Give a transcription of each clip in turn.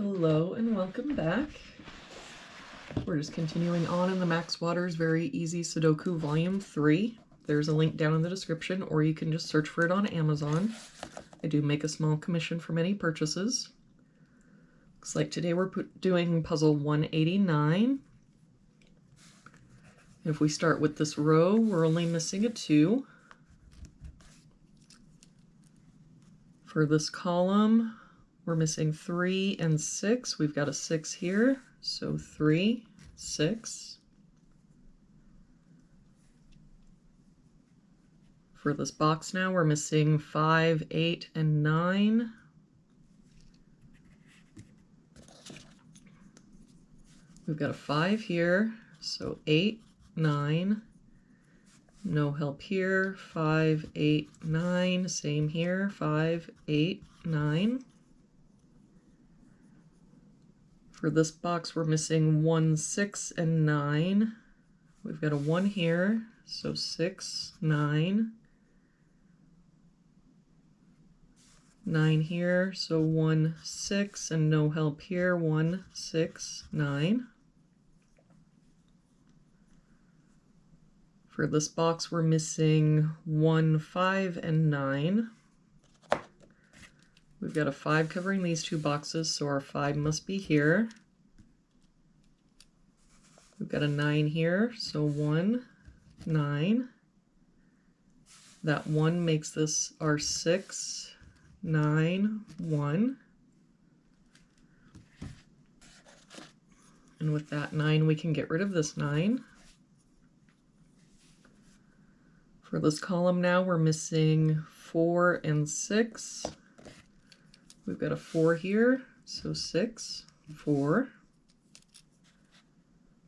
Hello and welcome back. We're just continuing on in the Max Waters Very Easy Sudoku Volume 3. There's a link down in the description, or you can just search for it on Amazon. I do make a small commission from any purchases. Looks like today we're doing puzzle 189. If we start with this row, we're only missing a 2. For this column, we're missing 3 and 6. We've got a 6 here, so 3, 6. For this box now, we're missing 5, 8, and 9. We've got a 5 here, so 8, 9. No help here. 5, 8, 9. Same here. 5, 8, 9. For this box, we're missing 1, 6, and 9. We've got a 1 here, so 6, 9. 9 here, so 1, 6, and no help here. 1, 6, 9. For this box, we're missing 1, 5, and 9. We've got a 5 covering these two boxes, so our 5 must be here. We've got a 9 here, so 1, 9. That 1 makes this our 6, 9, 1. And with that 9, we can get rid of this 9. For this column now, we're missing 4 and 6. We've got a 4 here, so 6, 4.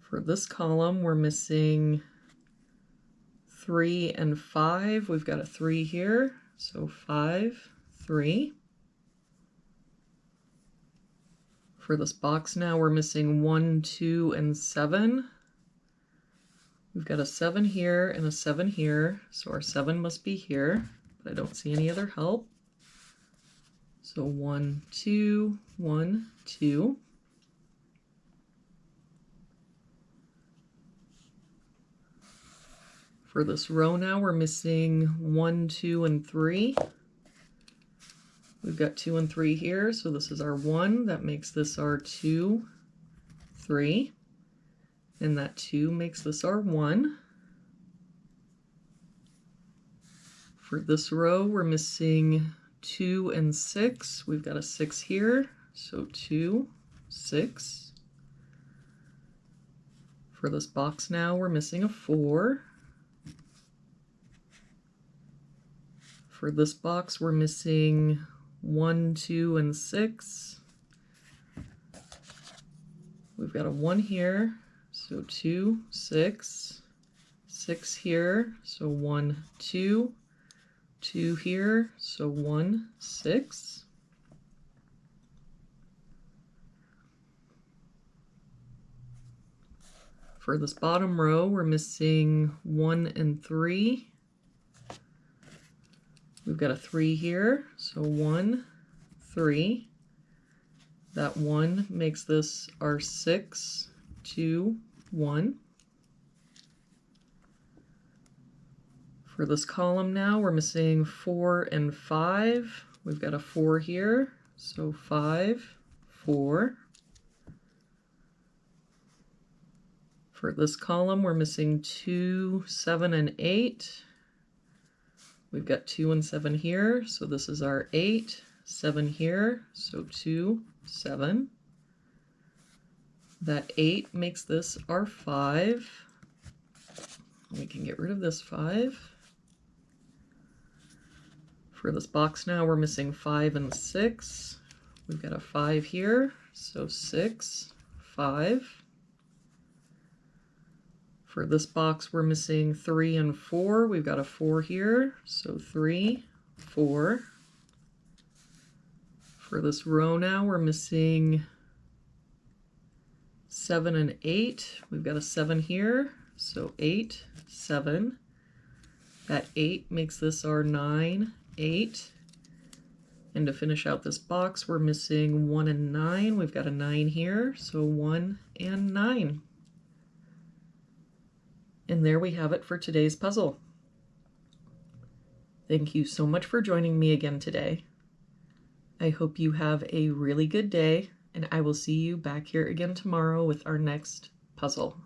For this column, we're missing 3 and 5. We've got a 3 here, so 5, 3. For this box now, we're missing 1, 2, and 7. We've got a 7 here and a 7 here, so our 7 must be here, but I don't see any other help. So 1, 2, 1, 2. For this row now, we're missing 1, 2, and 3. We've got 2 and 3 here, so this is our 1. That makes this our 2, 3. And that 2 makes this our 1. For this row, we're missing 2 and 6. We've got a 6 here, so 2, 6. For this box now, we're missing a 4. For this box, we're missing 1, 2, and 6. We've got a 1 here, so 2, 6. 6 here, so 1, 2. 2 here, so 1, 6. For this bottom row, we're missing 1 and 3. We've got a 3 here, so 1, 3. That 1 makes this our 6, 2, 1. For this column now, we're missing 4 and 5. We've got a 4 here, so 5, 4. For this column, we're missing 2, 7, and 8. We've got 2 and 7 here, so this is our 8, 7 here, so 2, 7. That 8 makes this our 5. We can get rid of this 5. For this box now, we're missing 5 and 6. We've got a 5 here, so 6, 5. For this box, we're missing 3 and 4. We've got a 4 here, so 3, 4. For this row now, we're missing 7 and 8. We've got a 7 here, so 8, 7. That 8 makes this our 9, 8. And to finish out this box, we're missing 1 and 9. We've got a 9 here, so 1 and 9. And there we have it for today's puzzle. Thank you so much for joining me again today. I hope you have a really good day, and I will see you back here again tomorrow with our next puzzle.